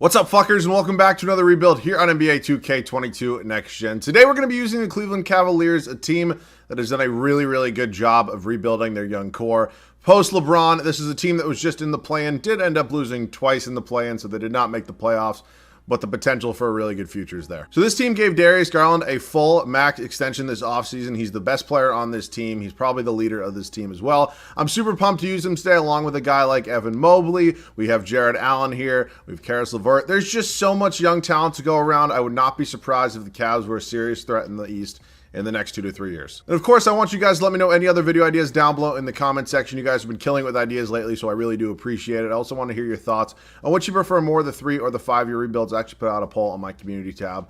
What's up, fuckers, and welcome back to another rebuild here on NBA 2K22 Next Gen. Today we're going to be using the Cleveland Cavaliers, a team that has done a really good job of rebuilding their young core. Post LeBron, this is a team that was just in the play-in, did end up losing twice in the play-in, so they did not make the playoffs, but the potential for a really good future is there. So this team gave Darius Garland a full max extension this offseason. He's the best player on this team. He's probably the leader of this team as well. I'm super pumped to use him today along with a guy like Evan Mobley. We have Jared Allen here. We have Caris LeVert. There's just so much young talent to go around. I would not be surprised if the Cavs were a serious threat in the East in the next 2 to 3 years. And of course, I want you guys to let me know any other video ideas down below in the comment section. You guys have been killing it with ideas lately, so I really do appreciate it. I also want to hear your thoughts on what you prefer more, the 3 or the 5 year rebuilds. I actually put out a poll on my community tab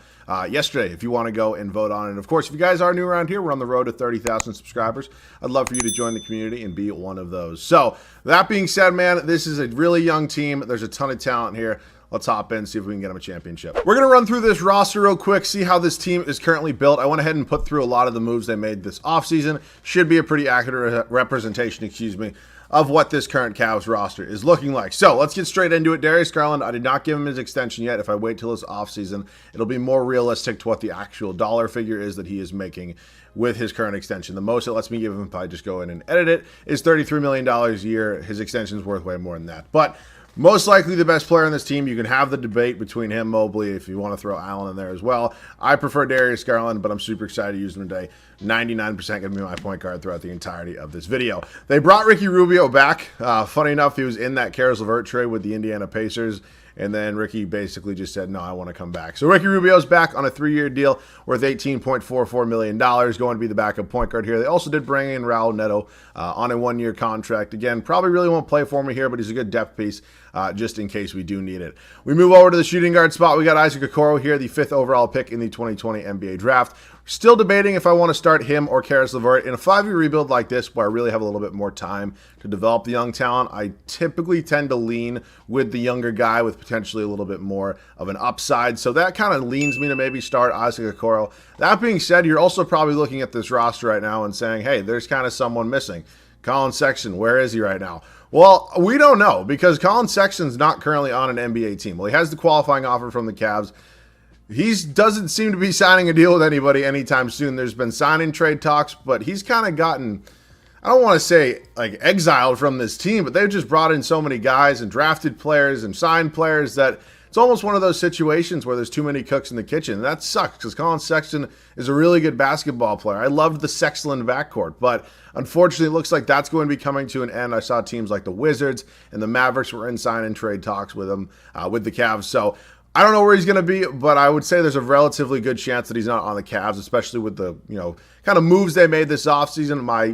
yesterday if you want to go and vote on it. And of course, if you guys are new around here, we're on the road to 30,000 subscribers. I'd love for you to join the community and be one of those. So that being said, man, this is a really young team. There's a ton of talent here. Let's hop in, see if we can get them a championship. We're going to run through this roster real quick, see how this team is currently built. I went ahead and put through a lot of the moves they made this offseason. Should be a pretty accurate representation, of what this current Cavs roster is looking like. So let's get straight into it. Darius Garland, I did not give him his extension yet. If I wait till this offseason, it'll be more realistic to what the actual dollar figure is that he is making with his current extension. The most it lets me give him, if I just go in and edit it, is $33 million a year. His extension is worth way more than that. But most likely the best player on this team. You can have the debate between him, Mobley, if you want to throw Allen in there as well. I prefer Darius Garland, but I'm super excited to use him today. 99% going to be my point guard throughout the entirety of this video. They brought Ricky Rubio back. Funny enough, he was in that Caris LeVert trade with the Indiana Pacers. And then Ricky basically just said, no, I want to come back. So Ricky Rubio's back on a 3-year deal worth $18.44 million, going to be the backup point guard here. They also did bring in Raul Neto on a 1-year contract. Again, probably really won't play for me here, but he's a good depth piece just in case we do need it. We move over to the shooting guard spot. We got Isaac Okoro here, the 5th overall pick in the 2020 NBA draft. Still debating if I want to start him or Caris LeVert. In a 5-year rebuild like this, where I really have a little bit more time to develop the young talent, I typically tend to lean with the younger guy with potentially a little bit more of an upside. So that kind of leans me to maybe start Isaac Okoro. That being said, you're also probably looking at this roster right now and saying, hey, there's kind of someone missing. Collin Sexton, where is he right now? Well, we don't know because Collin Sexton's not currently on an NBA team. Well, he has the qualifying offer from the Cavs. He doesn't seem to be signing a deal with anybody anytime soon. There's been sign-in trade talks, but he's kind of gotten, I don't want to say like exiled from this team, but they've just brought in so many guys and drafted players and signed players that it's almost one of those situations where there's too many cooks in the kitchen. And that sucks because Collin Sexton is a really good basketball player. I loved the Sexton backcourt, but unfortunately it looks like that's going to be coming to an end. I saw teams like the Wizards and the Mavericks were in sign-in trade talks with him, with the Cavs. So I don't know where he's going to be, but I would say there's a relatively good chance that he's not on the Cavs, especially with the, kind of moves they made this offseason. My,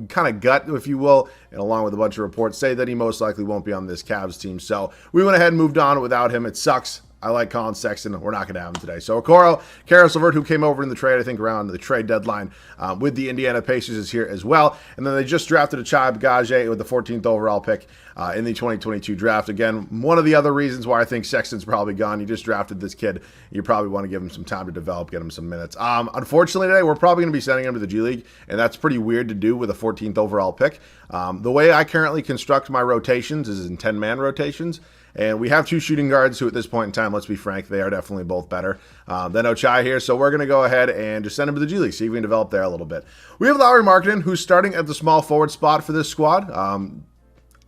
kind of gut, if you will, and along with a bunch of reports say that he most likely won't be on this Cavs team. So we went ahead and moved on without him. It sucks. I like Collin Sexton. We're not going to have him today. So Okoro, Caris LeVert, who came over in the trade, I think around the trade deadline with the Indiana Pacers, is here as well. And then they just drafted Ochai Agbaji with the 14th overall pick in the 2022 draft. Again, one of the other reasons why I think Sexton's probably gone. You just drafted this kid. You probably want to give him some time to develop, get him some minutes. Unfortunately today, we're probably going to be sending him to the G League, and that's pretty weird to do with a 14th overall pick. The way I currently construct my rotations is in 10-man rotations. And we have 2 shooting guards who at this point in time, let's be frank, they are definitely both better than Ochai here. So we're going to go ahead and just send him to the G League, see if we can develop there a little bit. We have Lauri Markkanen, who's starting at the small forward spot for this squad.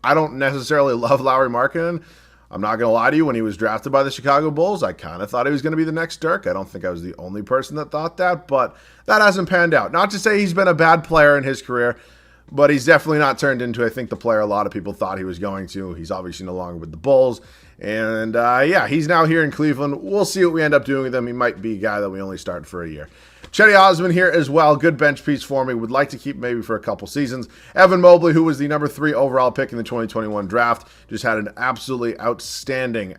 I don't necessarily love Lauri Markkanen. I'm not going to lie to you. When he was drafted by the Chicago Bulls, I kind of thought he was going to be the next Dirk. I don't think I was the only person that thought that, but that hasn't panned out. Not to say he's been a bad player in his career, but he's definitely not turned into, I think, the player a lot of people thought he was going to. He's obviously no longer with the Bulls. And, yeah, he's now here in Cleveland. We'll see what we end up doing with him. He might be a guy that we only start for a year. Chetty Osman here as well. Good bench piece for me. Would like to keep maybe for a couple seasons. Evan Mobley, who was the number 3 overall pick in the 2021 draft, just had an absolutely outstanding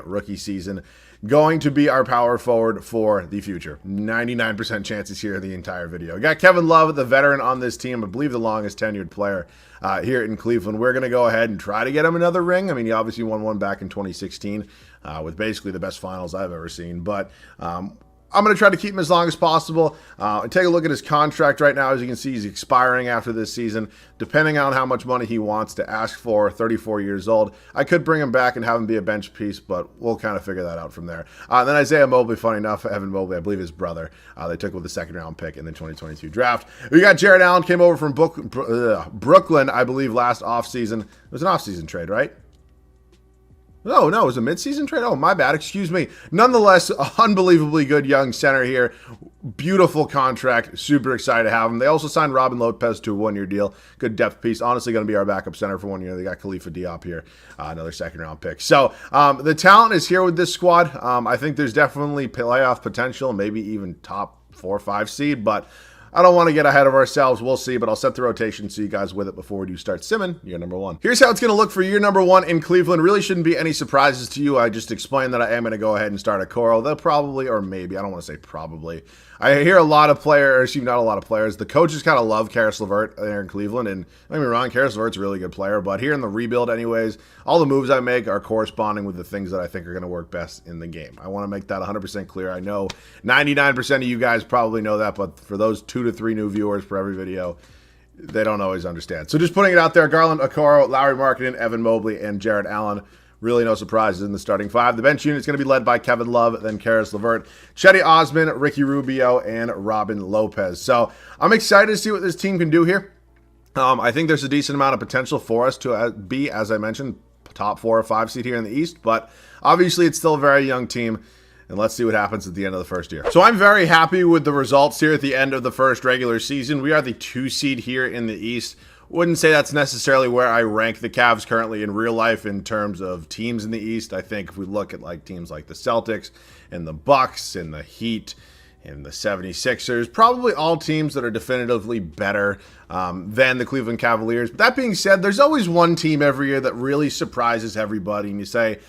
rookie season. Going to be our power forward for the future. 99% chances here in the entire video. We got Kevin Love, the veteran on this team, I believe the longest tenured player here in Cleveland. We're going to go ahead and try to get him another ring. I mean, he obviously won one back in 2016 with basically the best finals I've ever seen. But I'm going to try to keep him as long as possible. And take a look at his contract right now. As you can see, he's expiring after this season. Depending on how much money he wants to ask for, 34 years old. I could bring him back and have him be a bench piece, but we'll kind of figure that out from there. Then Isaiah Mobley, funny enough, Evan Mobley, I believe his brother, they took with the second-round pick in the 2022 draft. We got Jared Allen, came over from Brooklyn, I believe, last offseason. It was an offseason trade, right? No, it was a midseason trade. Oh, my bad. Excuse me. Nonetheless, unbelievably good young center here. Beautiful contract. Super excited to have him. They also signed Robin Lopez to a one-year deal. Good depth piece. Honestly, going to be our backup center for 1 year. They got Khalifa Diop here, another second-round pick. So the talent is here with this squad. I think there's definitely playoff potential, maybe even top 4 or 5 seed, but I don't want to get ahead of ourselves. We'll see, but I'll set the rotation so you guys with it before we do start simming year number 1. Here's how it's going to look for year number 1 in Cleveland. Really shouldn't be any surprises to you. I just explained that I am going to go ahead and start a Coro. They'll probably, or maybe, I don't want to say probably. I hear a lot of players, not a lot of players. The coaches kind of love Karis LeVert there in Cleveland, and don't get me wrong, Karis LeVert's a really good player, but here in the rebuild anyways, all the moves I make are corresponding with the things that I think are going to work best in the game. I want to make that 100% clear. I know 99% of you guys probably know that, but for those 2 to 3 new viewers for every video, they don't always understand. So just putting it out there, Garland, Okoro, Lauri Markkanen, Evan Mobley, and Jared Allen. Really no surprises in the starting 5. The bench unit is going to be led by Kevin Love, then Karis LeVert, Cedi Osman, Ricky Rubio, and Robin Lopez. So I'm excited to see what this team can do here. I think there's a decent amount of potential for us to be, as I mentioned, top 4 or 5 seed here in the East. But obviously it's still a very young team. And let's see what happens at the end of the first year. So I'm very happy with the results here at the end of the first regular season. We are the 2 seed here in the East. Wouldn't say that's necessarily where I rank the Cavs currently in real life in terms of teams in the East. I think if we look at like teams like the Celtics and the Bucks and the Heat and the 76ers, probably all teams that are definitively better than the Cleveland Cavaliers. But that being said, there's always one team every year that really surprises everybody. And you say,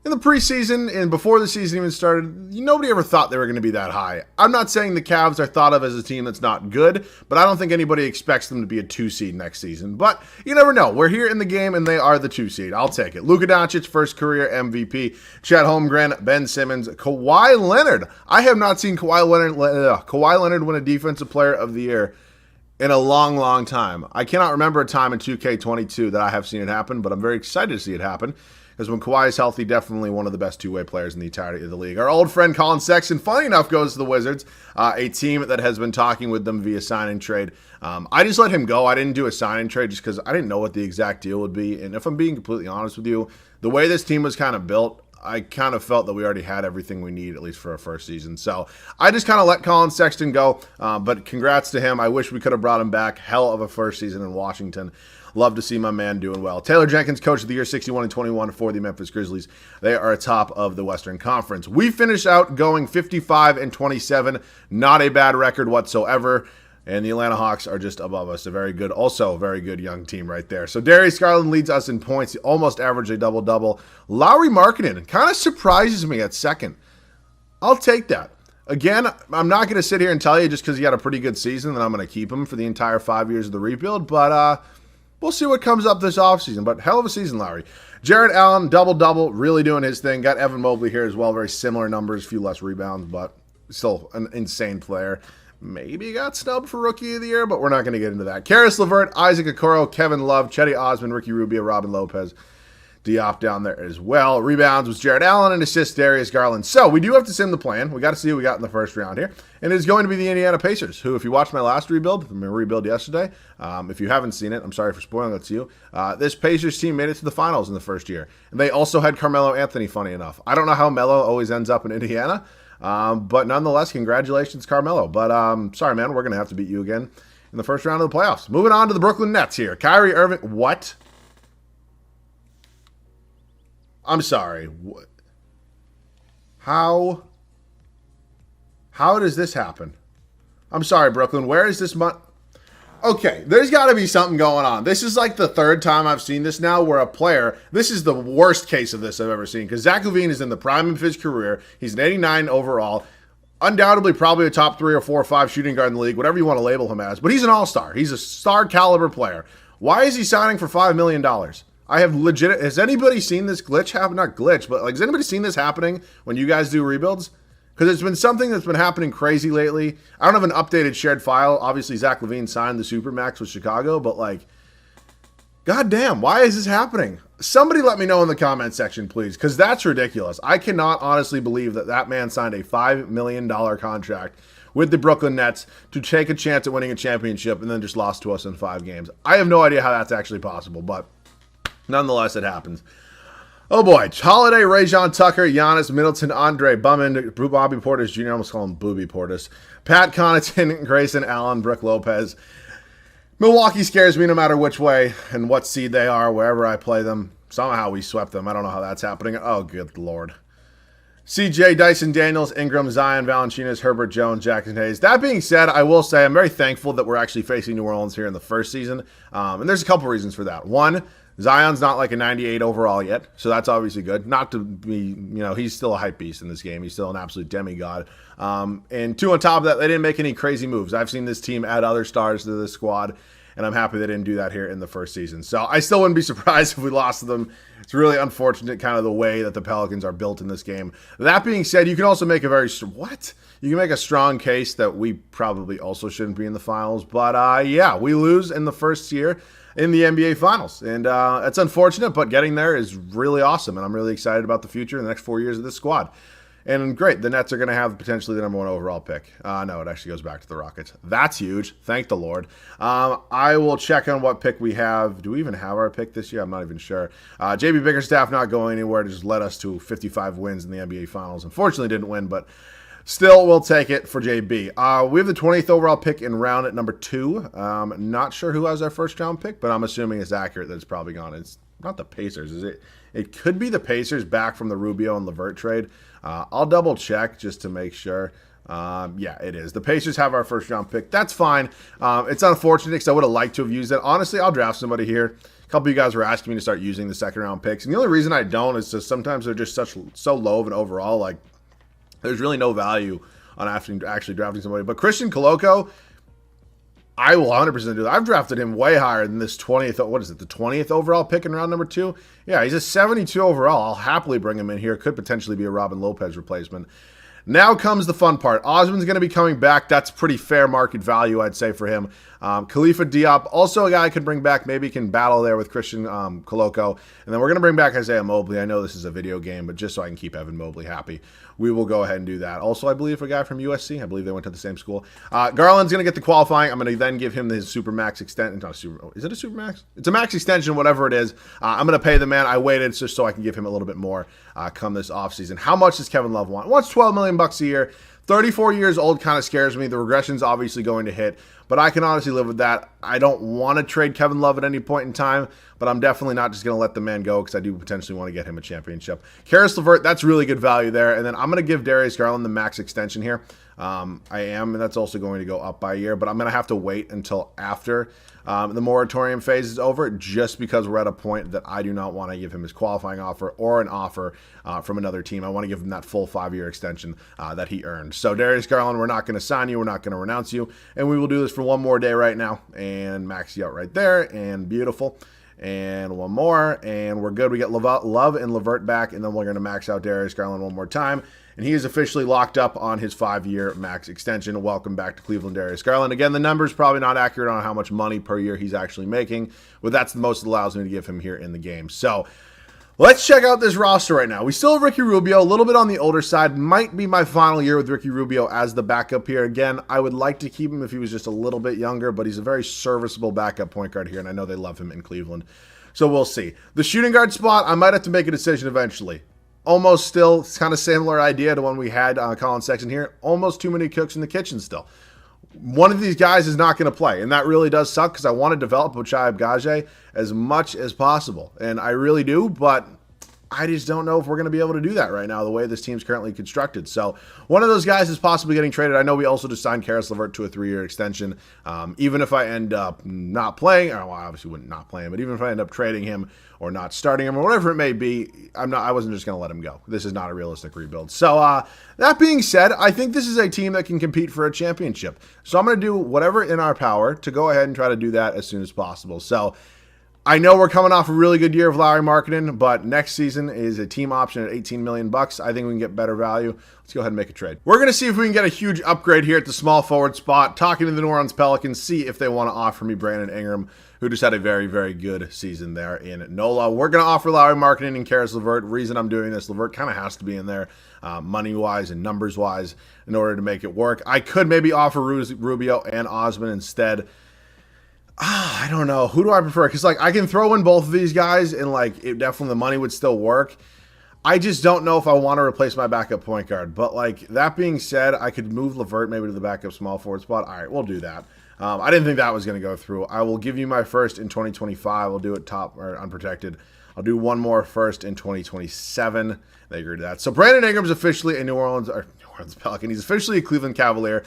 in the preseason and before the season even started, nobody ever thought they were going to be that high. I'm not saying the Cavs are thought of as a team that's not good, but I don't think anybody expects them to be a 2 seed next season. But you never know. We're here in the game, and they are the 2 seed. I'll take it. Luka Doncic, first career MVP. Chet Holmgren, Ben Simmons, Kawhi Leonard. I have not seen Kawhi Leonard win a Defensive Player of the Year in a long, long time. I cannot remember a time in 2K22 that I have seen it happen, but I'm very excited to see it happen. Because when Kawhi is healthy, definitely one of the best two-way players in the entirety of the league. Our old friend Colin Sexton, funny enough, goes to the Wizards, a team that has been talking with them via sign-and trade. I just let him go. I didn't do a sign-and trade just because I didn't know what the exact deal would be. And if I'm being completely honest with you, the way this team was kind of built, I kind of felt that we already had everything we need, at least for our first season. So I just kind of let Colin Sexton go. But congrats to him. I wish we could have brought him back. Hell of a first season in Washington. Love to see my man doing well. Taylor Jenkins, Coach of the Year, 61-21 for the Memphis Grizzlies. They are atop of the Western Conference. We finished out going 55-27. Not a bad record whatsoever. And the Atlanta Hawks are just above us. A very good young team right there. So Darius Garland leads us in points. He almost averaged a double-double. Lauri Markkanen kind of surprises me at second. I'll take that. Again, I'm not going to sit here and tell you just because he had a pretty good season that I'm going to keep him for the entire 5 years of the rebuild. But we'll see what comes up this offseason. But hell of a season, Lauri. Jared Allen, double-double, really doing his thing. Got Evan Mobley here as well. Very similar numbers, a few less rebounds, but still an insane player. Maybe got snubbed for Rookie of the Year, but we're not going to get into that. Karis LeVert, Isaac Okoro, Kevin Love, Cedi Osman, Ricky Rubio, Robin Lopez, Diop down there as well. Rebounds was Jared Allen and assists Darius Garland. So we do have to sim the plan. We got to see what we got in the first round here. And it's going to be the Indiana Pacers, who, if you watched my last rebuild, my rebuild yesterday, if you haven't seen it, I'm sorry for spoiling it to you. This Pacers team made it to the finals in the first year. And they also had Carmelo Anthony, funny enough. I don't know how Melo always ends up in Indiana. But nonetheless, congratulations, Carmelo. But sorry, man, we're going to have to beat you again in the first round of the playoffs. Moving on to the Brooklyn Nets here. Kyrie Irving, what? I'm sorry. What? How does this happen? I'm sorry, Brooklyn. Where is this money? Okay, there's got to be something going on. This is like the third time I've seen this now where a player, this is the worst case of this I've ever seen because Zach LaVine is in the prime of his career. He's an 89 overall. Undoubtedly probably a top 3 or 4 or 5 shooting guard in the league, whatever you want to label him as. But he's an all-star. He's a star caliber player. Why is he signing for $5 million? I have has anybody seen this glitch happen? Not glitch, but like, has anybody seen this happening when you guys do rebuilds? Because it's been something that's been happening crazy lately. I don't have an updated shared file. Obviously, Zach LaVine signed the Supermax with Chicago, but like, goddamn, why is this happening? Somebody let me know in the comment section, please, because that's ridiculous. I cannot honestly believe that that man signed a $5 million contract with the Brooklyn Nets to take a chance at winning a championship and then just lost to us in 5 games. I have no idea how that's actually possible, but nonetheless, it happens. Oh boy, Holiday, Rajon Tucker, Giannis, Middleton, Andre, Bummond, Bobby Portis Jr., I almost call him Booby Portis, Pat Connaughton, Grayson Allen, Brook Lopez. Milwaukee scares me no matter which way and what seed they are, wherever I play them. Somehow we swept them. I don't know how that's happening. Oh, good Lord. CJ, Dyson Daniels, Ingram, Zion, Valanciunas, Herbert Jones, Jackson Hayes. That being said, I will say I'm very thankful that we're actually facing New Orleans here in the first season. And there's a couple reasons for that. One, Zion's not like a 98 overall yet, so that's obviously good. Not to be, he's still a hype beast in this game. He's still an absolute demigod. And 2, on top of that, they didn't make any crazy moves. I've seen this team add other stars to this squad, and I'm happy they didn't do that here in the first season. So I still wouldn't be surprised if we lost to them. It's really unfortunate kind of the way that the Pelicans are built in this game. That being said, you can also make You can make a strong case that we probably also shouldn't be in the finals. But yeah, we lose in the first year in the NBA Finals. And it's unfortunate, but getting there is really awesome. And I'm really excited about the future in the next 4 years of this squad. And great, the Nets are going to have potentially the number 1 overall pick. No, it actually goes back to the Rockets. That's huge. Thank the Lord. I will check on what pick we have. Do we even have our pick this year? I'm not even sure. JB Bickerstaff not going anywhere to just led us to 55 wins in the NBA Finals. Unfortunately, didn't win, but still, we'll take it for JB. We have the 20th overall pick in round at number 2. Not sure who has our first round pick, but I'm assuming it's accurate that it's probably gone. It's not the Pacers, is it? It could be the Pacers back from the Rubio and LeVert trade. I'll double check just to make sure. Yeah, it is. The Pacers have our first round pick. That's fine. It's unfortunate because I would have liked to have used it. Honestly, I'll draft somebody here. A couple of you guys were asking me to start using the second round picks. And the only reason I don't is just sometimes they're just so low of an overall. Like, there's really no value on actually drafting somebody. But Christian Coloco, I will 100% do that. I've drafted him way higher than this 20th. What is it, the 20th overall pick in round number 2? Yeah, he's a 72 overall. I'll happily bring him in here. Could potentially be a Robin Lopez replacement. Now comes the fun part. Osman's going to be coming back. That's pretty fair market value, I'd say, for him. Khalifa Diop, also a guy I could bring back. Maybe can battle there with Christian Coloco. And then we're going to bring back Isaiah Mobley. I know this is a video game, but just so I can keep Evan Mobley happy, we will go ahead and do that. Also, I believe a guy from USC. I believe they went to the same school. Garland's going to get the qualifying. I'm going to then give him his Supermax extension. Is it a Supermax? It's a max extension, whatever it is. I'm going to pay the man. I waited just so I can give him a little bit more come this offseason. How much does Kevin Love want? Wants $12 million a year. 34 years old kind of scares me. The regression's obviously going to hit, but I can honestly live with that. I don't want to trade Kevin Love at any point in time, but I'm definitely not just going to let the man go because I do potentially want to get him a championship. Karis LeVert, that's really good value there. And then I'm going to give Darius Garland the max extension here. I am, and that's also going to go up by a year, but I'm going to have to wait until after the moratorium phase is over, just because we're at a point that I do not want to give him his qualifying offer or an offer from another team. I want to give him that full 5-year extension that he earned. So Darius Garland, we're not going to sign you. We're not going to renounce you. And we will do this for one more day right now and max you out right there. And beautiful. And one more, and we're good. We get Love and LeVert back, and then we're going to max out Darius Garland one more time. And he is officially locked up on his 5-year max extension. Welcome back to Cleveland, Darius Garland. Again, the number's probably not accurate on how much money per year he's actually making, but that's the most it allows me to give him here in the game. So let's check out this roster right now. We still have Ricky Rubio, a little bit on the older side. Might be my final year with Ricky Rubio as the backup here. Again, I would like to keep him if he was just a little bit younger, but he's a very serviceable backup point guard here, and I know they love him in Cleveland. So we'll see. The shooting guard spot, I might have to make a decision eventually. Almost still kind of similar idea to when we had Colin Sexton here. Almost too many cooks in the kitchen still. One of these guys is not going to play, and that really does suck because I want to develop Ochai Agbaji as much as possible, and I really do, but I just don't know if we're going to be able to do that right now the way this team's currently constructed. So one of those guys is possibly getting traded. I know we also just signed Karis LeVert to a 3-year extension. Even if I end up not playing, or well, I obviously wouldn't not play him, but even if I end up trading him or not starting him or whatever it may be, I wasn't just going to let him go. This is not a realistic rebuild. So that being said, I think this is a team that can compete for a championship. So I'm going to do whatever in our power to go ahead and try to do that as soon as possible. So I know we're coming off a really good year of Lowry marketing, but next season is a team option at $18 million. I think we can get better value. Let's go ahead and make a trade. We're going to see if we can get a huge upgrade here at the small forward spot. Talking to the New Orleans Pelicans, see if they want to offer me Brandon Ingram, who just had a very, very good season there in NOLA. We're going to offer Lowry marketing and Karis LeVert. Reason I'm doing this, LeVert kind of has to be in there money-wise and numbers-wise in order to make it work. I could maybe offer Rubio and Osman instead. I don't know. Who do I prefer? Because, like, I can throw in both of these guys and, like, it definitely the money would still work. I just don't know if I want to replace my backup point guard. But, like, that being said, I could move LeVert maybe to the backup small forward spot. All right, we'll do that. I didn't think that was going to go through. I will give you my first in 2025. I'll do it top or unprotected. I'll do one more first in 2027. They agreed to that. So Brandon Ingram's officially a New Orleans Pelican. He's officially a Cleveland Cavalier.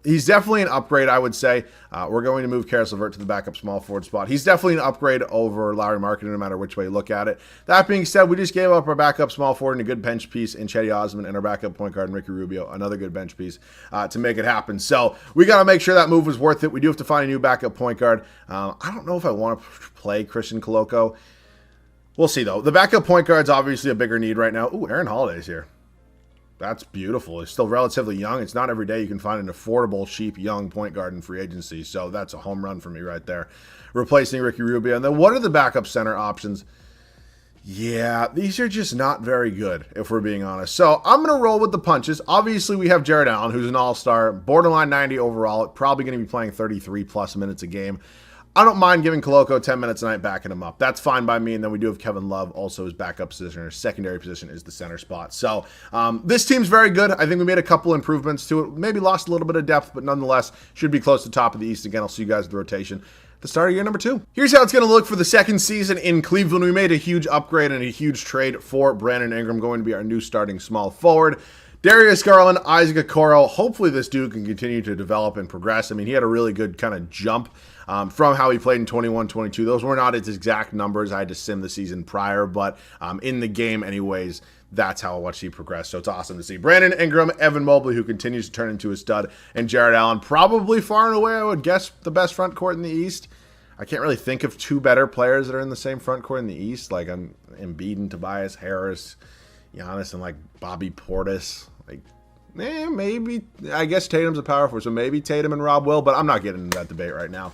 He's definitely an upgrade, I would say. We're going to move Karis LeVert to the backup small forward spot. He's definitely an upgrade over Lowry marketing, no matter which way you look at it. That being said, we just gave up our backup small forward and a good bench piece in Cedi Osman and our backup point guard in Ricky Rubio, another good bench piece to make it happen. So we got to make sure that move was worth it. We do have to find a new backup point guard. I don't know if I want to play Christian Koloko. We'll see, though. The backup point guard's obviously a bigger need right now. Ooh, Aaron Holiday's here. That's beautiful. He's still relatively young. It's not every day you can find an affordable, cheap, young point guard in free agency. So that's a home run for me right there. Replacing Ricky Rubio. And then what are the backup center options? Yeah, these are just not very good, if we're being honest. So I'm going to roll with the punches. Obviously, we have Jared Allen, who's an all-star, borderline 90 overall, probably going to be playing 33-plus minutes a game. I don't mind giving Koloko 10 minutes a night, backing him up. That's fine by me. And then we do have Kevin Love, also his backup position, or secondary position is the center spot. So this team's very good. I think we made a couple improvements to it. Maybe lost a little bit of depth, but nonetheless should be close to the top of the East. Again, I'll see you guys at the rotation. The start of year number 2. Here's how it's going to look for the second season in Cleveland. We made a huge upgrade and a huge trade for Brandon Ingram, going to be our new starting small forward. Darius Garland, Isaac Okoro. Hopefully this dude can continue to develop and progress. I mean, he had a really good kind of jump from how he played in 21-22. Those were not his exact numbers. I had to sim the season prior, but in the game anyways, that's how much he progressed. So it's awesome to see. Brandon Ingram, Evan Mobley, who continues to turn into a stud, and Jared Allen, probably far and away, I would guess, the best front court in the East. I can't really think of two better players that are in the same front court in the East. Like Embiid and Tobias Harris, Giannis and like Bobby Portis. Like, maybe. I guess Tatum's a power forward, so maybe Tatum and Rob will, but I'm not getting into that debate right now.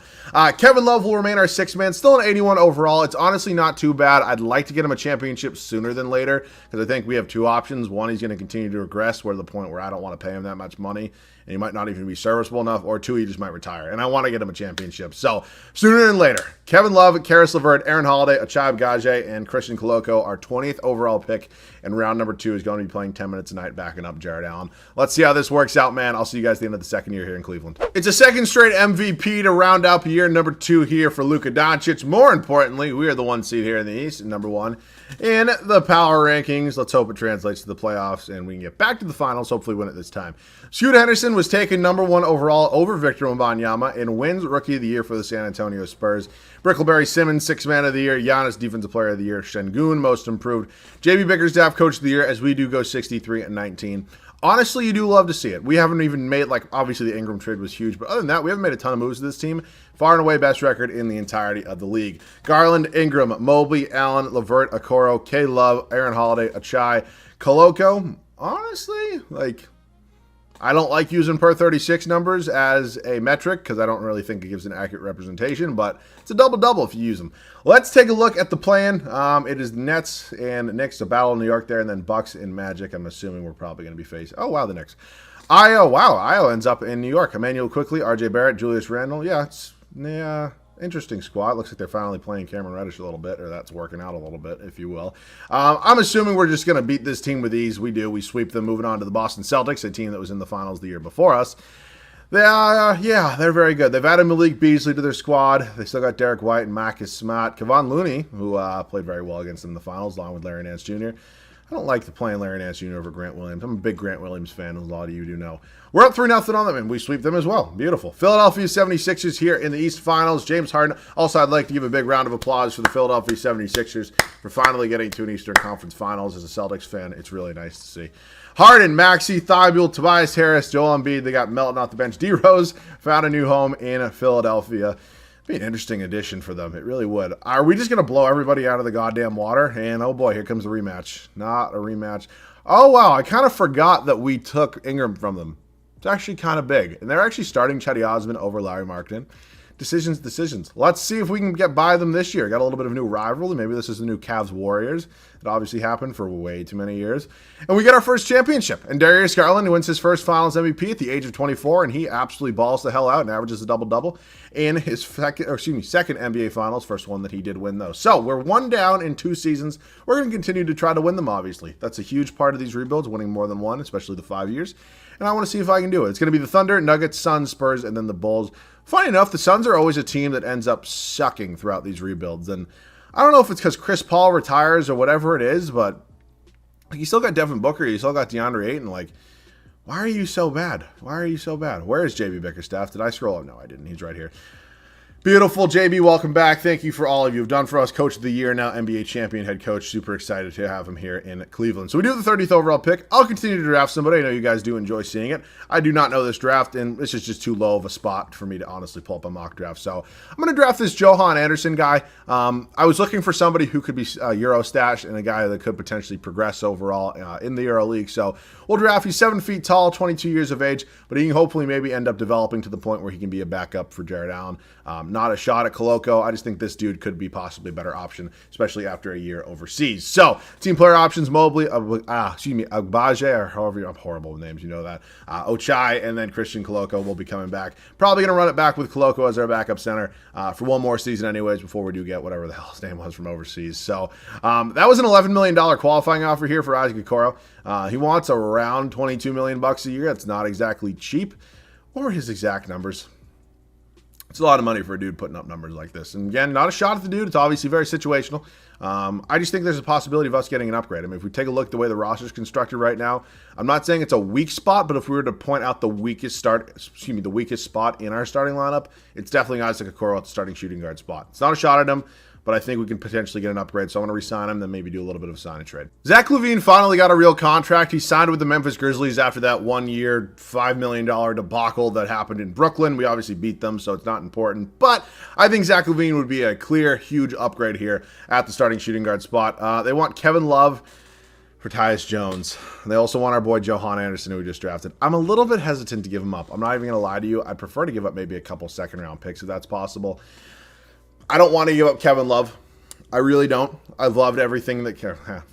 Kevin Love will remain our 6th man. Still an 81 overall. It's honestly not too bad. I'd like to get him a championship sooner than later because I think we have two options. One, he's going to continue to regress, where to the point where I don't want to pay him that much money, and he might not even be serviceable enough, or 2, he just might retire, and I want to get him a championship. So sooner than later. Kevin Love, Karis LeVert, Aaron Holiday, Achai Gajay, and Christian Koloko, our 20th overall pick in round number 2, is going to be playing 10 minutes a night, backing up Jared Allen. Let's see how this works out, man. I'll see you guys at the end of the second year here in Cleveland. It's a second straight MVP to round out year number 2 here for Luka Doncic. More importantly, we are the 1 seed here in the East, number 1 in the power rankings. Let's hope it translates to the playoffs and we can get back to the finals, hopefully win it this time. Scoot Henderson was taken number 1 overall over Victor Wembanyama and wins Rookie of the Year for the San Antonio Spurs. Brickleberry Simmons, 6th man of the year. Giannis, Defensive Player of the Year. Şengün, Most Improved. JB Bickerstaff, Coach of the Year, as we do go 63-19. Honestly, you do love to see it. We haven't even made, like, obviously the Ingram trade was huge, but other than that, we haven't made a ton of moves to this team. Far and away best record in the entirety of the league. Garland, Ingram, Mobley, Allen, LeVert, Okoro, K-Love, Aaron Holiday, Achai, Koloko. Honestly, like, I don't like using per 36 numbers as a metric because I don't really think it gives an accurate representation, but it's a double-double if you use them. Let's take a look at the plan. It is Nets and Knicks, a battle in New York there, and then Bucks and Magic. I'm assuming we're probably going to be facing. Oh, wow, the Knicks. Io ends up in New York. Emmanuel Quickly, RJ Barrett, Julius Randle. Yeah, interesting squad. Looks like they're finally playing Cameron Reddish a little bit, or that's working out a little bit, if you will. I'm assuming we're just going to beat this team with ease. We do. We sweep them, moving on to the Boston Celtics, a team that was in the finals the year before us. They're very good. They've added Malik Beasley to their squad. They still got Derek White and Marcus Smart. Kevon Looney, who played very well against them in the finals, along with Larry Nance Jr. I don't like playing Larry Nance Jr. over Grant Williams. I'm a big Grant Williams fan, as a lot of you do know. We're up 3-0 on them, and we sweep them as well. Beautiful. Philadelphia 76ers here in the East Finals. James Harden. Also, I'd like to give a big round of applause for the Philadelphia 76ers for finally getting to an Eastern Conference Finals. As a Celtics fan, it's really nice to see. Harden, Maxey, Thibault, Tobias Harris, Joel Embiid. They got Melton off the bench. D. Rose found a new home in Philadelphia. Be an interesting addition for them. It really would. Are we just going to blow everybody out of the goddamn water? And oh boy, here comes a rematch. Not a rematch. Oh wow, I kind of forgot that we took Ingram from them. It's actually kind of big. And they're actually starting Chetty Osman over Larry Markkanen. Decisions. Let's see if we can get by them this year. Got a little bit of new rivalry. Maybe this is the new Cavs Warriors. It obviously happened for way too many years. And we get our first championship. And Darius Garland wins his first Finals MVP at the age of 24, and he absolutely balls the hell out and averages a double-double in his second NBA Finals. First one that he did win, though. So we're one down in 2 seasons. We're going to continue to try to win them, obviously. That's a huge part of these rebuilds, winning more than one, especially the 5 years. And I want to see if I can do it. It's going to be the Thunder, Nuggets, Suns, Spurs, and then the Bulls. Funny enough, the Suns are always a team that ends up sucking throughout these rebuilds. And I don't know if it's because Chris Paul retires or whatever it is, but you still got Devin Booker, you still got DeAndre Ayton. Like, why are you so bad? Where is JB Bickerstaff? Did I scroll up? No, I didn't. He's right here. Beautiful, JB, welcome back. Thank you for all of you've done for us. Coach of the Year, now NBA champion head coach. Super excited to have him here in Cleveland. So we do have the 30th overall pick. I'll continue to draft somebody. I know you guys do enjoy seeing it. I do not know this draft, and this is just too low of a spot for me to honestly pull up a mock draft. So I'm going to draft this Johan Anderson guy. I was looking for somebody who could be Euro stash and a guy that could potentially progress overall in the Euro League. So we'll draft. He's 7 feet tall, 22 years of age, but he can hopefully maybe end up developing to the point where he can be a backup for Jared Allen. Not a shot at Koloko. I just think this dude could be possibly a better option, especially after a year overseas. So, team player options, Mobley, Agbaje, or however, I'm horrible with names, you know that. Ochai, and then Christian Koloko will be coming back. Probably going to run it back with Koloko as our backup center for one more season anyways, before we do get whatever the hell his name was from overseas. So, that was an $11 million qualifying offer here for Isaac Okoro. He wants around $22 million a year. That's not exactly cheap. What were his exact numbers? It's a lot of money for a dude putting up numbers like this. And again, not a shot at the dude. It's obviously very situational. I just think there's a possibility of us getting an upgrade. I mean, if we take a look at the way the roster is constructed right now, I'm not saying it's a weak spot, but if we were to point out the weakest spot in our starting lineup, it's definitely Isaac Okoro at the starting shooting guard spot. It's not a shot at him, but I think we can potentially get an upgrade. So I'm going to re-sign him, then maybe do a little bit of a sign and trade. Zach LaVine finally got a real contract. He signed with the Memphis Grizzlies after that 1 year, $5 million debacle that happened in Brooklyn. We obviously beat them, so it's not important. But I think Zach LaVine would be a clear, huge upgrade here at the starting shooting guard spot. They want Kevin Love for Tyus Jones. They also want our boy Johan Anderson, who we just drafted. I'm a little bit hesitant to give him up. I'm not even going to lie to you. I'd prefer to give up maybe a couple second-round picks if that's possible. I don't want to give up Kevin Love. I really don't. I've loved everything that,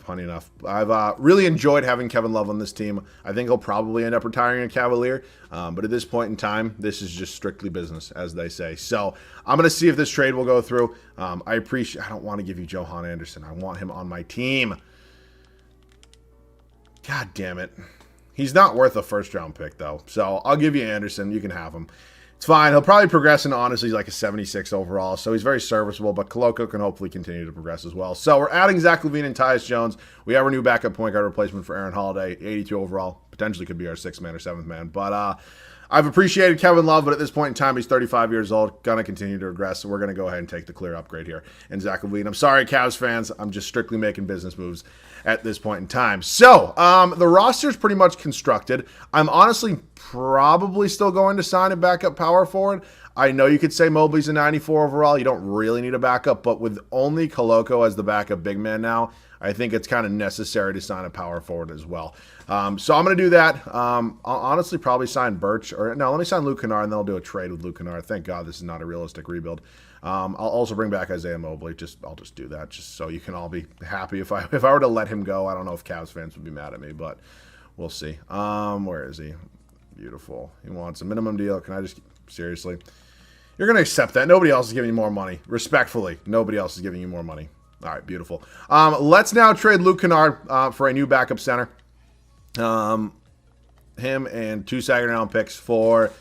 funny enough, I've really enjoyed having Kevin Love on this team. I think he'll probably end up retiring a Cavalier, but at this point in time, this is just strictly business, as they say. So I'm going to see if this trade will go through. I don't want to give you Johan Anderson. I want him on my team. God damn it. He's not worth a first-round pick, though. So I'll give you Anderson. You can have him. It's fine. He'll probably progress into, honestly, like a 76 overall. So he's very serviceable, but Koloko can hopefully continue to progress as well. So we're adding Zach LaVine and Tyus Jones. We have our new backup point guard replacement for Aaron Holiday, 82 overall. Potentially could be our 6th man or 7th man. But I've appreciated Kevin Love, but at this point in time, he's 35 years old, going to continue to regress, so we're going to go ahead and take the clear upgrade here. And Zach LaVine, I'm sorry, Cavs fans, I'm just strictly making business moves at this point in time. So, the roster is pretty much constructed. I'm honestly probably still going to sign a backup power forward. I know you could say Mobley's a 94 overall. You don't really need a backup, but with only Koloko as the backup big man now, I think it's kind of necessary to sign a power forward as well. So I'm going to do that. I'll honestly probably sign Birch. Let me sign Luke Kennard, and then I'll do a trade with Luke Kennard. Thank God this is not a realistic rebuild. I'll also bring back Isaiah Mobley. I'll just do that just so you can all be happy. If I were to let him go, I don't know if Cavs fans would be mad at me, but we'll see. Where is he? Beautiful. He wants a minimum deal. Can I just... Seriously? You're going to accept that. Nobody else is giving you more money. Respectfully, nobody else is giving you more money. All right, beautiful. Let's now trade Luke Kennard for a new backup center. Him and 2 second-round picks for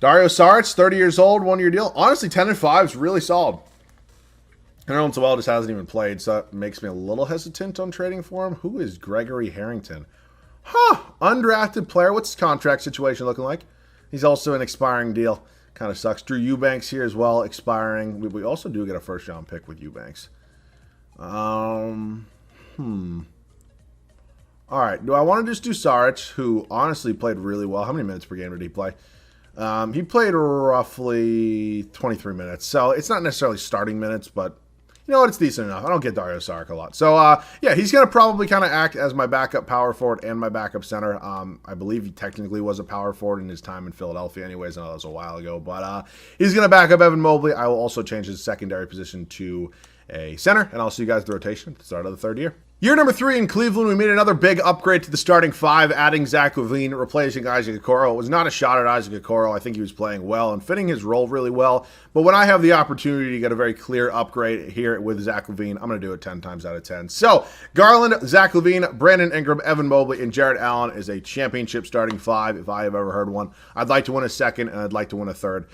Dario Saric, 30 years old, 1-year deal. Honestly, 10-5 is really solid. Aaron Sewell just hasn't even played, so that makes me a little hesitant on trading for him. Who is Gregory Harrington? Undrafted player. What's his contract situation looking like? He's also an expiring deal. Kind of sucks. Drew Eubanks here as well, expiring. We also do get a first-round pick with Eubanks. All right. Do I want to just do Saric, who honestly played really well? How many minutes per game did he play? He played roughly 23 minutes, so it's not necessarily starting minutes, but you know what? It's decent enough. I don't get Dario Saric a lot. So, yeah, he's going to probably kind of act as my backup power forward and my backup center. I believe he technically was a power forward in his time in Philadelphia anyways. I know that was a while ago. But he's going to back up Evan Mobley. I will also change his secondary position to a center, and I'll see you guys at the rotation at the start of the third year. Year number 3 in Cleveland, we made another big upgrade to the starting 5, adding Zach LaVine, replacing Isaac Okoro. It was not a shot at Isaac Okoro. I think he was playing well and fitting his role really well. But when I have the opportunity to get a very clear upgrade here with Zach LaVine, I'm going to do it 10 times out of 10. So, Garland, Zach LaVine, Brandon Ingram, Evan Mobley, and Jarrett Allen is a championship starting 5, if I have ever heard one. I'd like to win a second, and I'd like to win a third.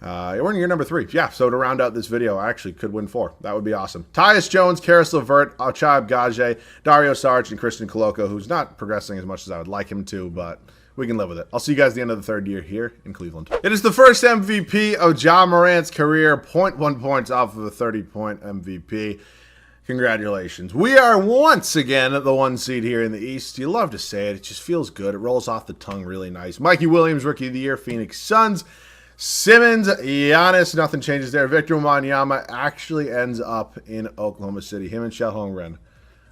We're in year number 3. Yeah, so to round out this video, I actually could win 4. That would be awesome. Tyus Jones, Karis LeVert, Ochai Agbaji, Dario Saric, and Christian Koloko, who's not progressing as much as I would like him to, but we can live with it. I'll see you guys at the end of the third year here in Cleveland. It is the first MVP of Ja Morant's career, 0.1 points off of a 30-point MVP. Congratulations. We are once again at the 1 seed here in the East. You love to say it. It just feels good. It rolls off the tongue really nice. Mikey Williams, Rookie of the Year, Phoenix Suns. Simmons, Giannis, nothing changes there. Victor Wembanyama actually ends up in Oklahoma City. Him and Chet Holmgren.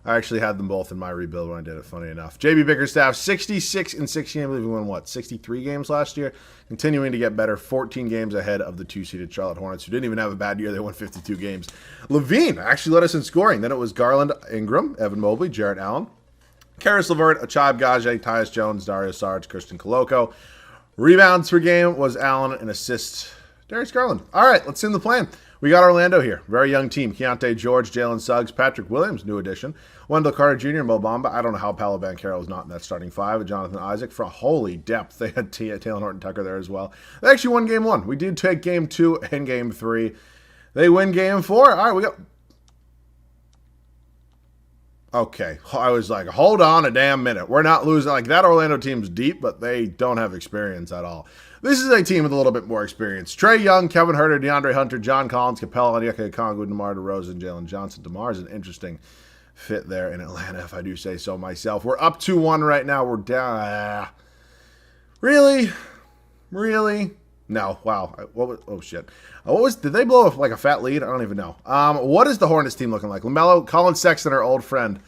I actually had them both in my rebuild when I did it, funny enough. JB Bickerstaff, 66 and 16. I believe we won, what, 63 games last year? Continuing to get better, 14 games ahead of the 2-seeded Charlotte Hornets, who didn't even have a bad year. They won 52 games. LaVine actually led us in scoring. Then it was Garland, Ingram, Evan Mobley, Jarrett Allen, Karis LeVert, Ochai Agbaji, Tyus Jones, Dario Saric, Christian Koloko. Rebounds per game was Allen, and assists Darius Garland. All right, let's see the plan. We got Orlando here. Very young team. Keontae George, Jalen Suggs, Patrick Williams, new addition. Wendell Carter Jr., Mo Bamba. I don't know how Paolo Banchero was not in that starting 5. Jonathan Isaac, for a holy depth. They had Taylor Horton-Tucker there as well. They actually won game 1. We did take game 2 and game 3. They win game 4. All right, we got... Okay, I was like, hold on a damn minute. We're not losing. Like, that Orlando team's deep, but they don't have experience at all. This is a team with a little bit more experience. Trae Young, Kevin Huerter, DeAndre Hunter, John Collins, Capella, Onyeka Okongwu, DeMar DeRozan, Jalen Johnson. DeMar is an interesting fit there in Atlanta, if I do say so myself. We're up 2-1 right now. We're down. Really? Really? No. Wow. What was? Oh shit. What was? Did they blow up like a fat lead? I don't even know. What is the Hornets team looking like? LaMelo, Colin Sexton, our old friend.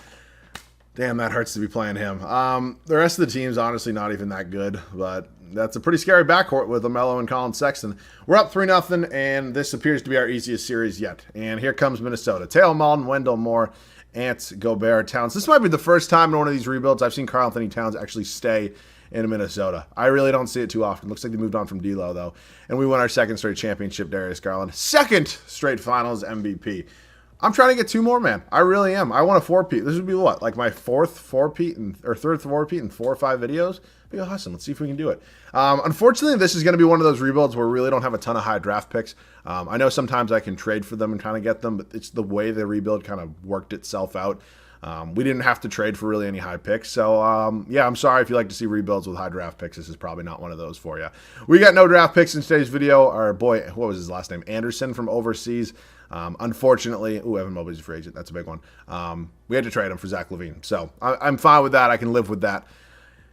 Damn, that hurts to be playing him. The rest of the team's honestly not even that good, but that's a pretty scary backcourt with LaMelo and Colin Sexton. We're up 3-0, and this appears to be our easiest series yet. And here comes Minnesota. Taylor Malden, Wendell Moore, Ants, Gobert, Towns. This might be the first time in one of these rebuilds I've seen Karl Anthony Towns actually stay in Minnesota. I really don't see it too often. Looks like they moved on from D'Lo, though. And we won our second straight championship, Darius Garland. Second straight finals MVP. I'm trying to get 2 more, man. I really am. I want a 4-peat. This would be what? Like my 4th 4-peat or 3rd 4-peat in 4 or 5 videos? Be awesome. Let's see if we can do it. Unfortunately, this is going to be one of those rebuilds where we really don't have a ton of high draft picks. I know sometimes I can trade for them and kind of get them, but it's the way the rebuild kind of worked itself out. We didn't have to trade for really any high picks. So, yeah, I'm sorry if you like to see rebuilds with high draft picks. This is probably not one of those for you. We got no draft picks in today's video. Our boy, what was his last name? Anderson from overseas. Unfortunately, Evan Mobley's a free agent. That's a big one. We had to trade him for Zach LaVine. So, I'm fine with that. I can live with that.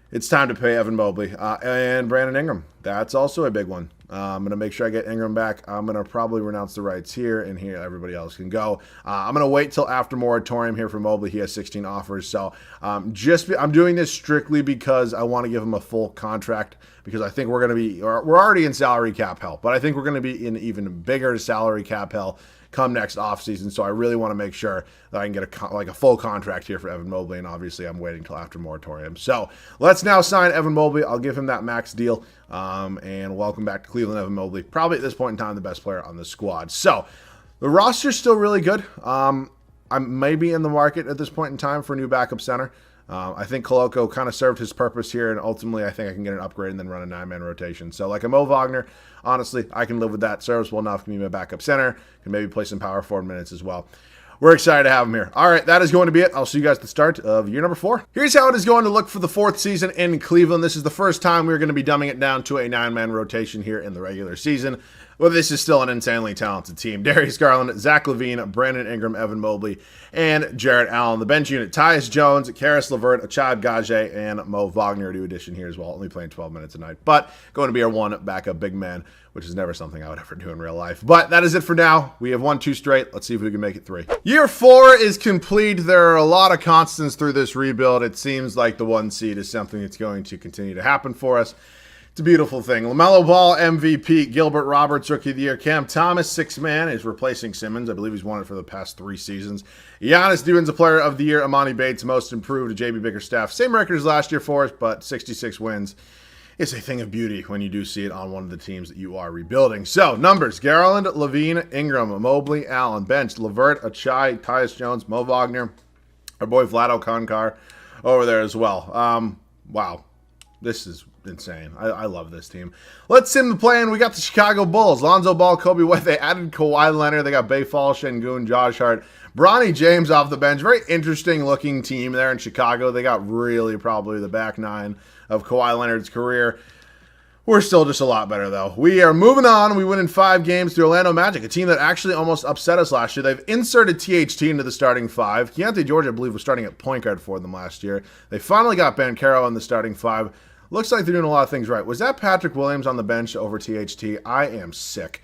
It's time to pay Evan Mobley and Brandon Ingram. That's also a big one. I'm going to make sure I get Ingram back. I'm going to probably renounce the rights here, and here everybody else can go. I'm going to wait till after moratorium here for Mobley. He has 16 offers. So I'm doing this strictly because I want to give him a full contract, because I think we're already in salary cap hell, but I think we're going to be in even bigger salary cap hell come next offseason. So I really want to make sure that I can get a full contract here for Evan Mobley, and obviously I'm waiting till after moratorium. So let's now sign Evan Mobley. I'll give him that max deal, and welcome back to Cleveland, Evan Mobley. Probably at this point in time the best player on the squad. So the roster's still really good. I'm maybe in the market at this point in time for a new backup center. I think Koloko kind of served his purpose here, and ultimately I think I can get an upgrade and then run a 9-man rotation. So like a Mo Wagner, honestly, I can live with that. Serviceable enough, can be my backup center, can maybe play some power forward minutes as well. We're excited to have him here. All right, that is going to be it. I'll see you guys at the start of year number 4. Here's how it is going to look for the 4th season in Cleveland. This is the first time we're going to be dumbing it down to a 9-man rotation here in the regular season. Well, this is still an insanely talented team. Darius Garland, Zach LaVine, Brandon Ingram, Evan Mobley, and Jarrett Allen. The bench unit, Tyus Jones, Karis LeVert, Achad Gage, and Mo Wagner, new addition here as well. Only playing 12 minutes a night, but going to be our one backup big man, which is never something I would ever do in real life. But that is it for now. We have won 2 straight. Let's see if we can make it 3. Year 4 is complete. There are a lot of constants through this rebuild. It seems like the 1 seed is something that's going to continue to happen for us. It's a beautiful thing. LaMelo Ball, MVP. Gilbert Roberts, Rookie of the Year. Cam Thomas, 6th man, is replacing Simmons. I believe he's won it for the past 3 seasons. Giannis Duans, Player of the Year. Amani Bates, Most Improved. JB Bickerstaff. Same record as last year for us, but 66 wins. It's a thing of beauty when you do see it on one of the teams that you are rebuilding. So, numbers. Garland, LaVine, Ingram, Mobley, Allen. Bench, LeVert, Achai, Tyus Jones, Mo Wagner. Our boy Vlado Konkar over there as well. Wow. This is insane. I love this team. Let's sim the plan. We got the Chicago Bulls. Lonzo Ball, Kobe White. They added Kawhi Leonard. They got Bay Fall, Şengün, Josh Hart. Bronny James off the bench. Very interesting looking team there in Chicago. They got really probably the back 9 of Kawhi Leonard's career. We're still just a lot better, though. We are moving on. We win in 5 games to Orlando Magic, a team that actually almost upset us last year. They've inserted THT into the starting 5. Keontae George, I believe, was starting at point guard for them last year. They finally got Banchero in the starting 5. Looks like they're doing a lot of things right. Was that Patrick Williams on the bench over THT? I am sick.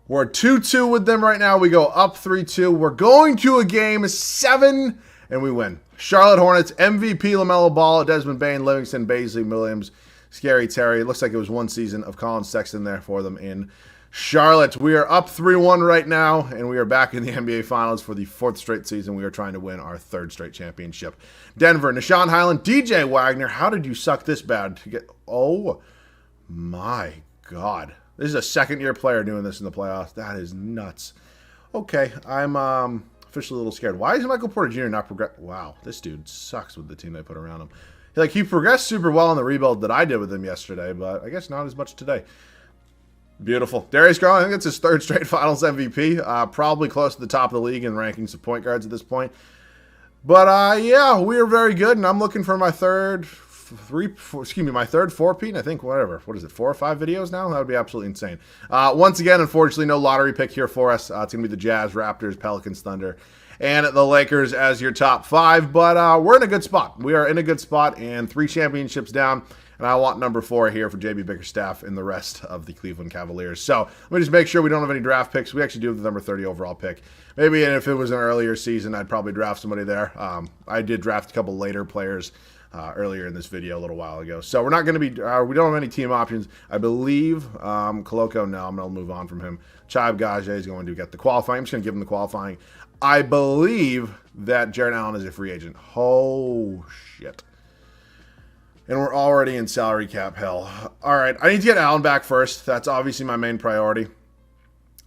We're 2-2 with them right now. We go up 3-2. We're going to a game 7, and we win. Charlotte Hornets, MVP LaMelo Ball, Desmond Bane, Livingston, Baisley, Williams, Scary Terry. It looks like it was 1 season of Colin Sexton there for them in Charlotte. We are up 3-1 right now, and we are back in the NBA Finals for the 4th straight season. We are trying to win our 3rd straight championship. Denver, Nishan Highland, DJ Wagner. How did you suck this bad to get? Oh, my God. This is a 2nd-year player doing this in the playoffs. That is nuts. Okay, I'm officially a little scared. Why is Michael Porter Jr. not progress? Wow, this dude sucks with the team they put around him. Like, he progressed super well in the rebuild that I did with him yesterday, but I guess not as much today. Beautiful. Darius Garland, I think it's his 3rd straight Finals MVP. Probably close to the top of the league in rankings of point guards at this point. But, yeah, we are very good, and I'm looking for my third 4-peat, I think, whatever. What is it, 4 or 5 videos now? That would be absolutely insane. Once again, unfortunately, no lottery pick here for us. It's going to be the Jazz, Raptors, Pelicans, Thunder, and the Lakers as your top 5. But we're in a good spot. We are in a good spot, and 3 championships down. And I want number 4 here for JB Bickerstaff and the rest of the Cleveland Cavaliers. So let me just make sure we don't have any draft picks. We actually do have the number 30 overall pick. Maybe if it was an earlier season, I'd probably draft somebody there. I did draft a couple later players earlier in this video a little while ago. So we're not going to be, we don't have any team options. I believe Koloko, no, I'm going to move on from him. Chab Gage is going to get the qualifying. I'm just going to give him the qualifying. I believe that Jarrett Allen is a free agent. Oh, shit. And we're already in salary cap hell. All right, I need to get Allen back first. That's obviously my main priority.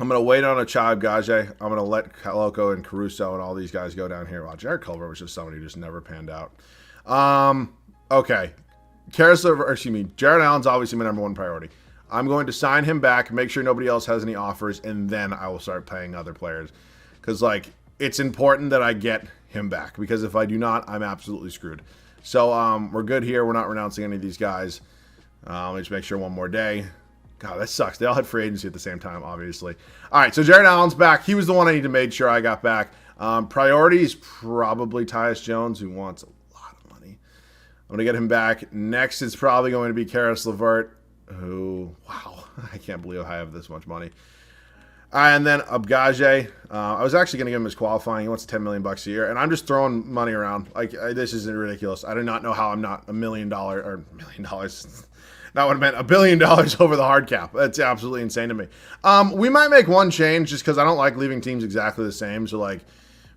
I'm going to wait on a Chab Gage. I'm going to let Koloko and Caruso and all these guys go down here. Wow, Jared Culver was just somebody who just never panned out. Okay. Jared Allen's obviously my number 1 priority. I'm going to sign him back, make sure nobody else has any offers, and then I will start paying other players. Because, like, it's important that I get him back. Because if I do not, I'm absolutely screwed. So, we're good here. We're not renouncing any of these guys. Let me just make sure one more day. God, that sucks. They all had free agency at the same time, obviously. All right, so Jarrett Allen's back. He was the one I need to make sure I got back. Priority is probably Tyus Jones, who wants a lot of money. I'm going to get him back. Next is probably going to be Karis LeVert, who, wow, I can't believe I have this much money. And then Abgage. I was actually going to give him his qualifying. He wants $10 million a year, and I'm just throwing money around. Like, this is ridiculous. I do not know how I'm not $1 million or $1 million. Not what I meant. $1 billion over the hard cap. That's absolutely insane to me. We might make one change just because I don't like leaving teams exactly the same. So, like,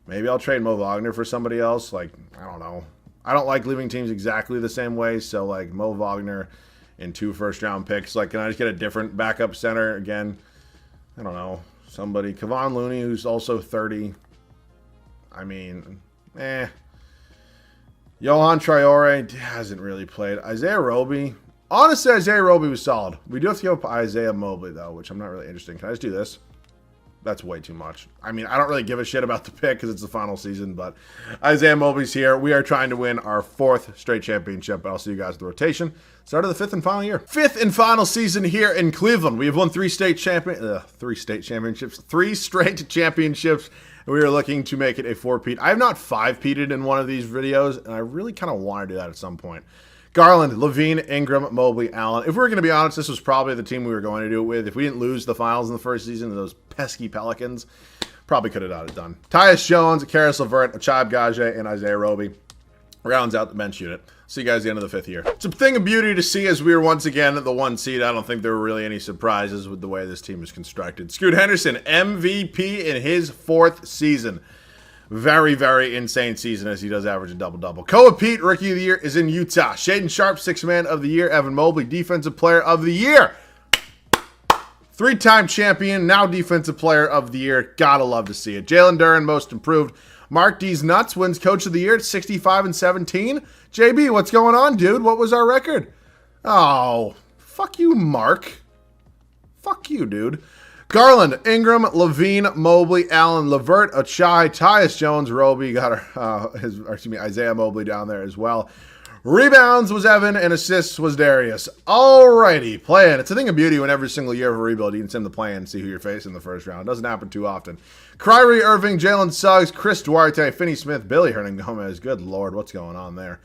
maybe I'll trade Mo Wagner for somebody else. Like, I don't know. I don't like leaving teams exactly the same way. So, like, Mo Wagner and 2 first-round picks. Like, can I just get a different backup center again? I don't know. Somebody. Kevon Looney, who's also 30. I mean, Johan Traore hasn't really played. Isaiah Roby. Honestly, Isaiah Roby was solid. We do have to go up Isaiah Mobley, though, which I'm not really interested in. Can I just do this? That's way too much. I mean, I don't really give a shit about the pick because it's the final season, but Isaiah Mobley's here. We are trying to win our 4th straight championship, but I'll see you guys at the rotation. Start of the 5th and final year. 5th and final season here in Cleveland. We have won 3 straight championships, 3 straight championships, and we are looking to make it a 4-peat. I have not 5-peated in one of these videos, and I really kind of want to do that at some point. Garland, Levine, Ingram, Mobley, Allen. If we were going to be honest, this was probably the team we were going to do it with. If we didn't lose the finals in the first season to those pesky Pelicans, probably could have got it done. Tyus Jones, Karis LeVert, Achab Gage, and Isaiah Roby rounds out the bench unit. See you guys at the end of the 5th year. It's a thing of beauty to see as we were once again at the 1 seed. I don't think there were really any surprises with the way this team is constructed. Scoot Henderson, MVP in his 4th season. Very, very insane season as he does average a double-double. Koa Pete, Rookie of the Year, is in Utah. Shaden Sharp, 6th Man of the Year. Evan Mobley, Defensive Player of the Year. 3-time champion, now Defensive Player of the Year. Gotta love to see it. Jalen Duren, Most Improved. Mark D's Nuts wins Coach of the Year at 65-17. JB, what's going on, dude? What was our record? Oh, fuck you, Mark. Fuck you, dude. Garland, Ingram, Levine, Mobley, Allen, LeVert, Achai, Tyus Jones, Roby, got Isaiah Mobley down there as well. Rebounds was Evan, and assists was Darius. Alrighty, play-in. It's a thing of beauty when every single year of a rebuild you can send the play-in and see who you're facing in the first round. It doesn't happen too often. Kyrie Irving, Jalen Suggs, Chris Duarte, Finney Smith, Billy Hernangomez. Good lord, what's going on there?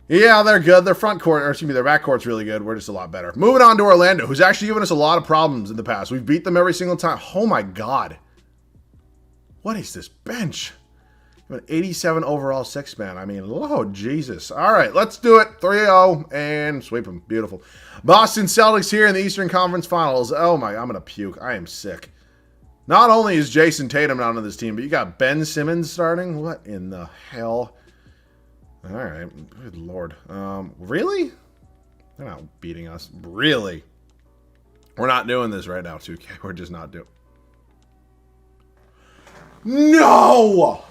Yeah, they're good. Their their backcourt's really good. We're just a lot better. Moving on to Orlando, who's actually given us a lot of problems in the past. We've beat them every single time. Oh my god. What is this bench? An 87 overall 6th man. I mean, oh Jesus. All right, let's do it. 3-0 and sweep them. Beautiful. Boston Celtics here in the Eastern Conference Finals. Oh my, I'm going to puke. I am sick. Not only is Jason Tatum not on this team, but you got Ben Simmons starting. What in the hell? All right, good lord. Really? They're not beating us. Really? We're not doing this right now, 2K. We're just not doing. No!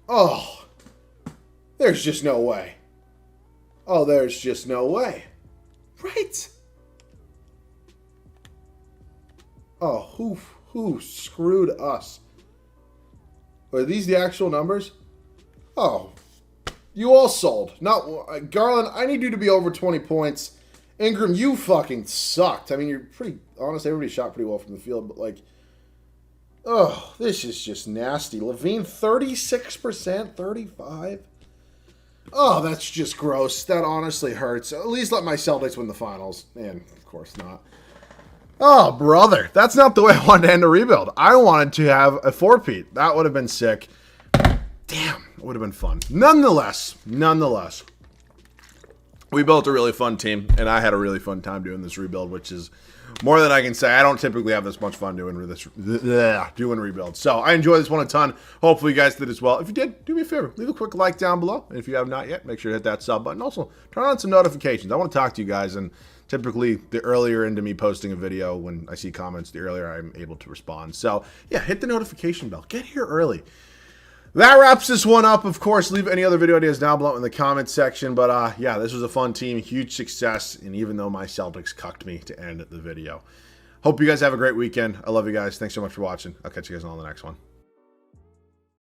Oh, there's just no way. Oh, there's just no way. Right? Oh, who screwed us? Are these the actual numbers? Oh, you all sold. Not Garland, I need you to be over 20 points. Ingram, you fucking sucked. I mean, you're pretty honest. Everybody shot pretty well from the field, but like, oh, this is just nasty. Levine, 36%, 35%. Oh, that's just gross. That honestly hurts. At least let my Celtics win the finals. And, of course, not. Oh, brother. That's not the way I wanted to end a rebuild. I wanted to have a 4-peat. That would have been sick. Damn, it would have been fun. Nonetheless, we built a really fun team, and I had a really fun time doing this rebuild, which is more than I can say. I don't typically have this much fun doing rebuilds. So I enjoy this one a ton. Hopefully you guys did as well. If you did, do me a favor. Leave a quick like down below. And if you have not yet, make sure to hit that sub button. Also, turn on some notifications. I want to talk to you guys, and typically the earlier into me posting a video, when I see comments, the earlier I'm able to respond. So yeah, hit the notification bell. Get here early. That wraps this one up. Of course, leave any other video ideas down below in the comments section. But yeah, this was a fun team, huge success. And even though my Celtics cucked me to end the video. Hope you guys have a great weekend. I love you guys. Thanks so much for watching. I'll catch you guys on the next one.